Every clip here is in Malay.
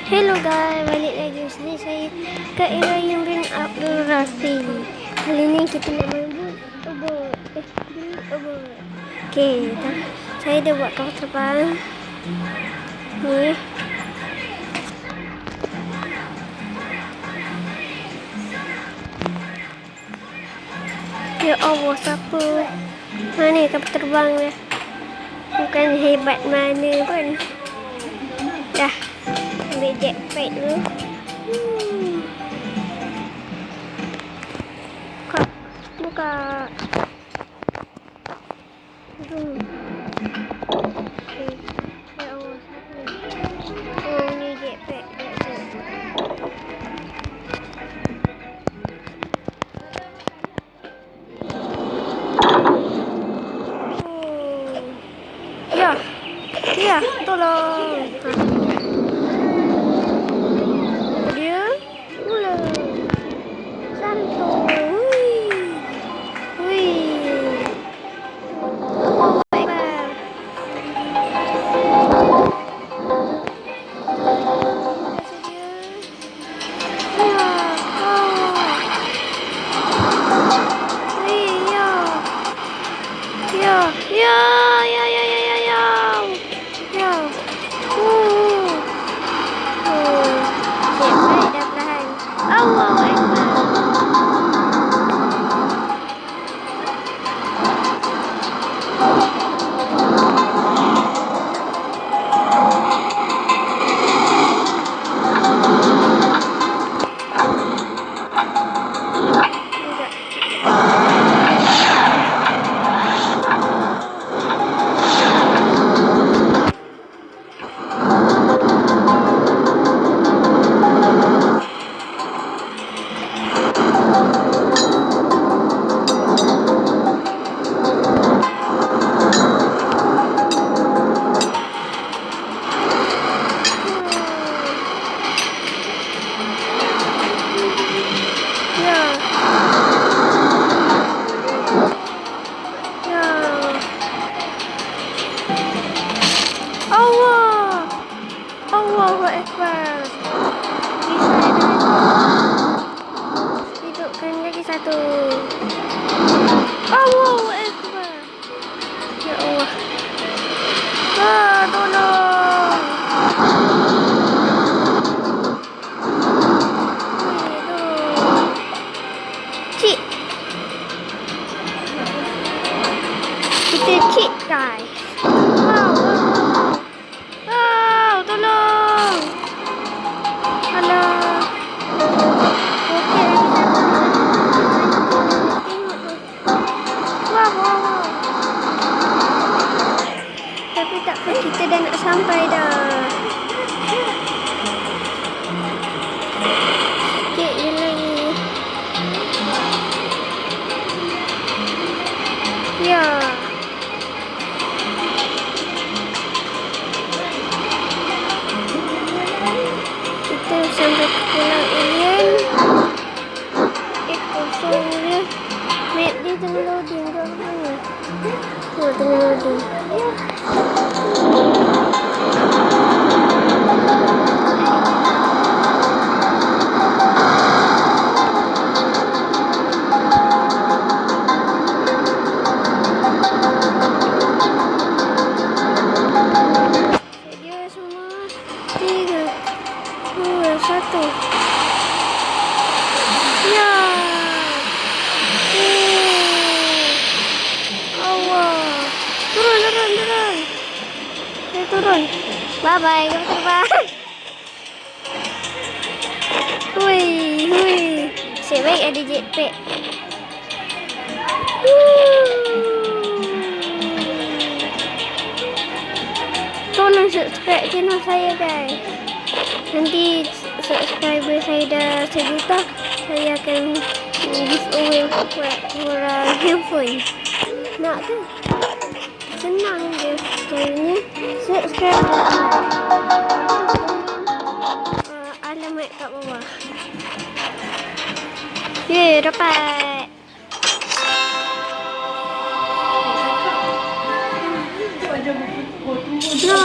Hello guys, balik lagi sini saya Kak Ibrahim bin Abdul Rafi. Kali ni kita nak main boot over. Okay, saya dah buat kapal terbang. Ni. Ya Allah, siapa? Mana kapal terbang dia? Bukan hebat mana pun. Dah. Ambil jetpack dulu. Buka. Okay. Ya Allah, siapa ni? Oh, ni jetpack. Oh. Ya, tolong. Allahu Akbar. Hidupkan lagi satu. Allahu Akbar. Ya Allah. Tolong. Cheat. Kita cheat guys. Tolong. Alah. Wow. Tapi tak apa, kita dah nak sampai dah. Sikit je lagi. Ya. Kita sampai ke pulau alien. Kosong dia. Map dia tengah loading ke mana? Oh, tengah loading. Dia semua 3, 2, 1. Ya. Turun. Bye-bye, kapal terbang. Hui. Asyik baik ada jetpack. Tolong subscribe channel saya guys. Nanti subscriber saya dah 1 juta, saya akan giveaway kurang handphone. Nak ke? Senang je caranya. Subscribe. Alamat kat bawah. Dapat. No.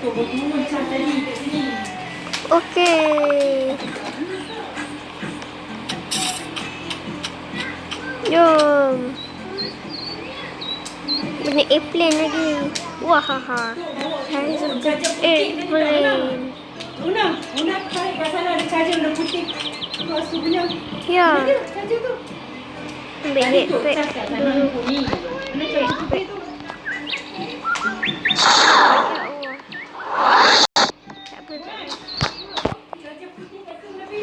tu berturun macam tadi kat sini. Okey. Jom. Benda airplane lagi. Wahaha. Saya suka airplane. Una tarik kat sana ada charger warna putih. Keluar tu punya. Ya. Ada charger tu. Ambil Tadi tu backpack charge kat tangan dulu. aku ni. Mana charger putih tu? Tak apa, tak apa. Charger putih kat tu Nabi.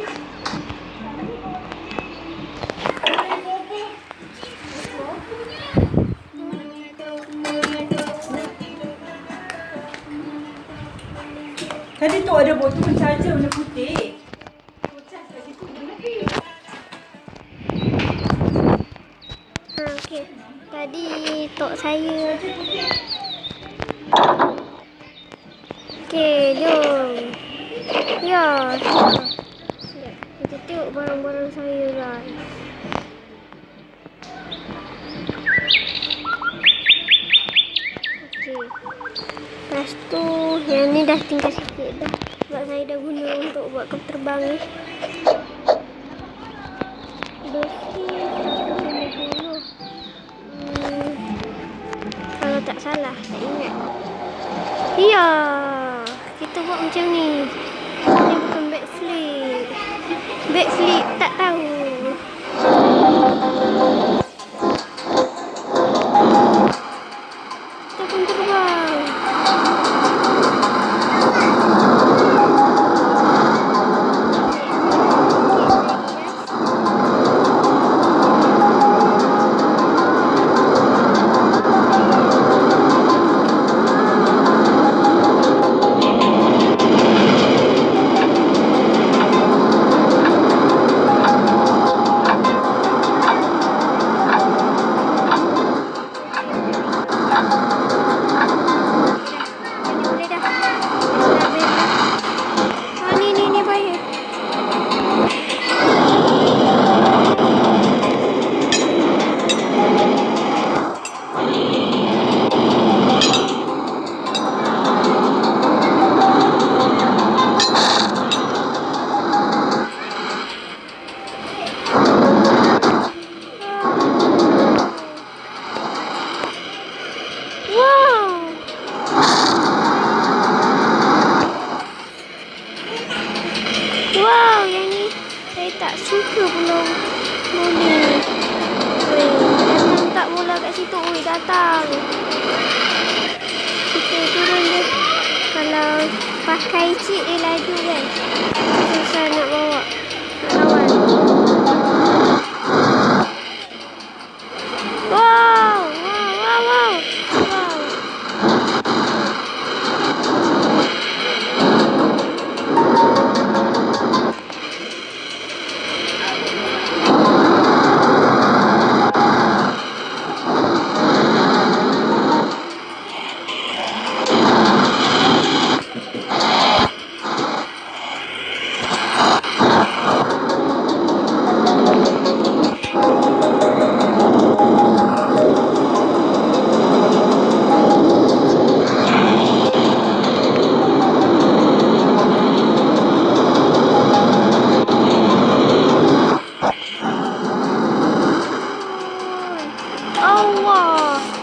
Tadi tu ada botol charger warna putih. Charge kat situ Nabi. Okey. Tadi tok saya. Okey, jom. Ya. Kita tengok barang-barang saya lah. Okey. Lepas tu, yang ni dah tinggal sikit dah. Sebab saya dah guna untuk buat kapal terbang ni. Besi 150. Kalau tak salah, tak ingat. Ya, kita buat macam ni. Ni bukan backflip. Backflip tak tahu. Kita pun terbang. Boleh dah. Dah habis dah. Ni bahaya. Wow. Wow, yang ni saya tak suka pula boleh. Datang tak bola kat situ. Oi, datang. Kita turun je. Kalau pakai cheat dia laju kan. Susah nak bawa. Nak lawan. Wow. Wow.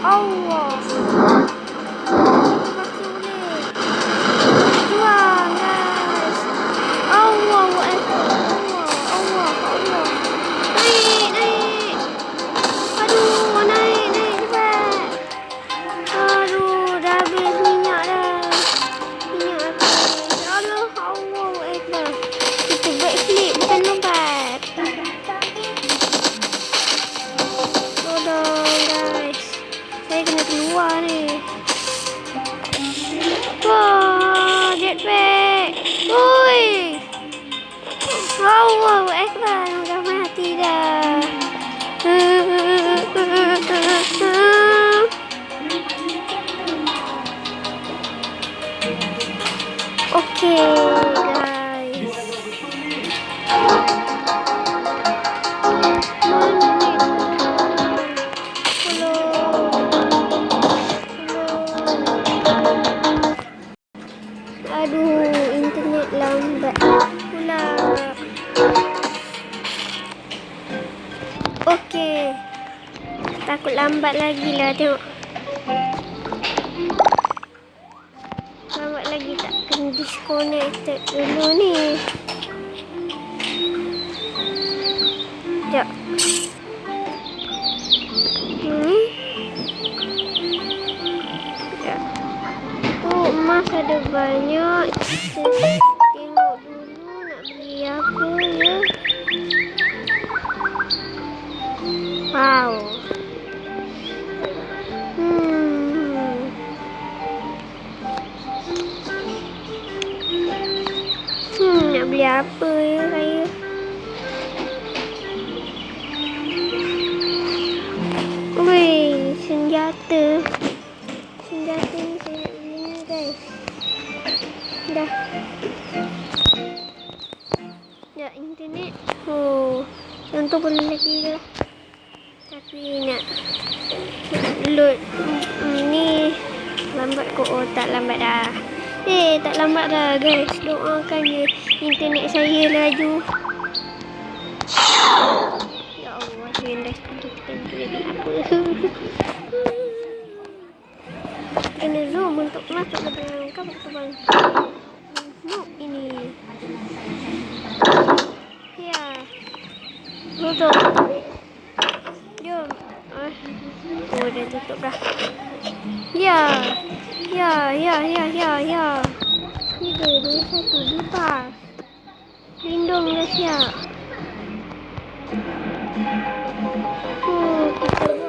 Allah. Kita pasti boleh. Tuang, guys. Allahu Akbar. Allah. Naik. Aduh, naik cepat. Aduh, dah habis minyak dah. Minyak habis. Allahu Akbar. Kita backflip, bukan lompat. Tolong, guys. Saya kena lambat lagi lah tengok. Lambat lagi tak kena disconnected dulu ni. Sekejap. Sekejap. Tu emas ada banyak. Kita tengok dulu nak beli apa ya. Wow. Nak beli apa ya saya? Weh, senjata. Senjata ni saya nak beli ni guys. Dah. Dah internet. Oh, yang tu boleh lagi dah. Tapi nak load ni lambat kot. Oh, tak lambat dah. Tak lambat dah guys. Doakan je internet saya laju. Ya Allah, saya dah kita jadi apa? Kena zoom untuk masuk ke dalam kapal terbang. Noob ini. Ya. Tutup. Jom. Oh, dah tutup dah. Ya. 3, 2, 1, lepas. Lindung dah siap. Kita buat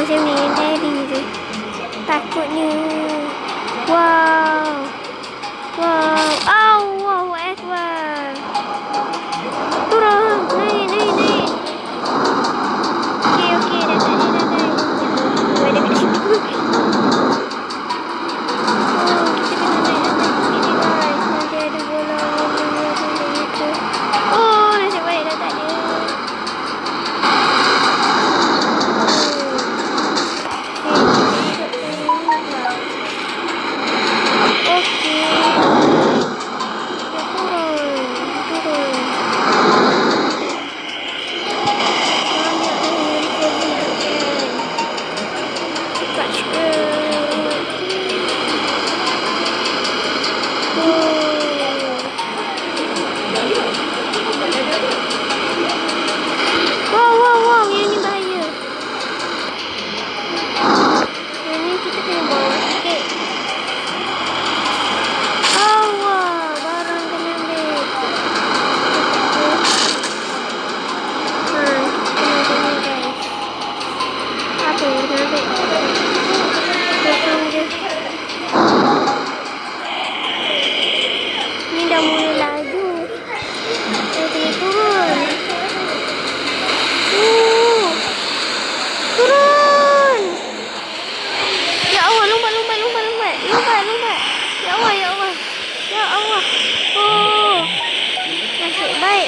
macam ni yang tadi tu. Takutnya. Wow. Allahu Akbar. Turun. Naik. Okey, dah tak. Ada kat situ. Kita kena naik atas sini guys. Nanti ada bola gitu. Oh, nasib baik dah tak ada.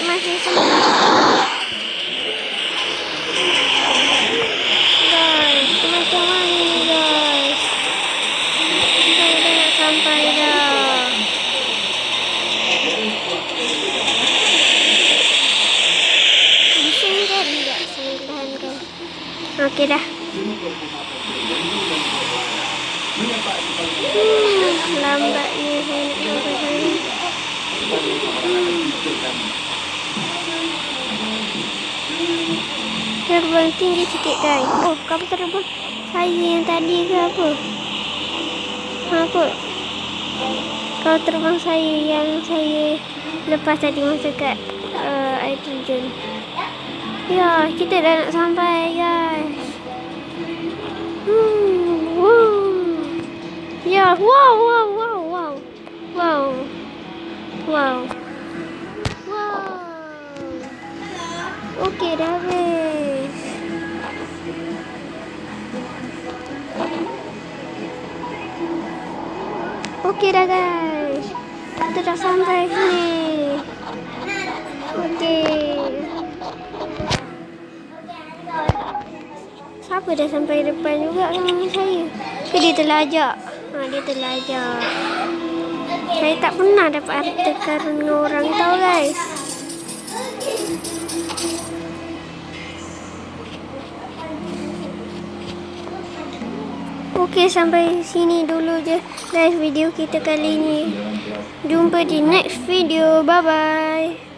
Masih sempat. Guys, macam mana ni guys? Kita dah nak sampai dah. Bisa kan? Tak, saya tahankan. Okey dah. Lambatnya saya nak sampai sana. Terbang tinggi sikit guys. Oh, kamu terbang saya yang tadi ke apa? Apa? Kau terbang saya yang saya lepas tadi masa kat air terjun. Ya, kita dah nak sampai guys. Wow. Ya, wow. Okey, dah habis. Okey dah guys. Kita dah sampai sini. Okey. Siapa dah sampai depan juga dengan saya? Dia terlajak. Dia terlajak. Saya tak pernah dapat harta karun dengan orang tau guys. Okey, sampai sini dulu je guys video kita kali ni. Jumpa di next video. Bye bye.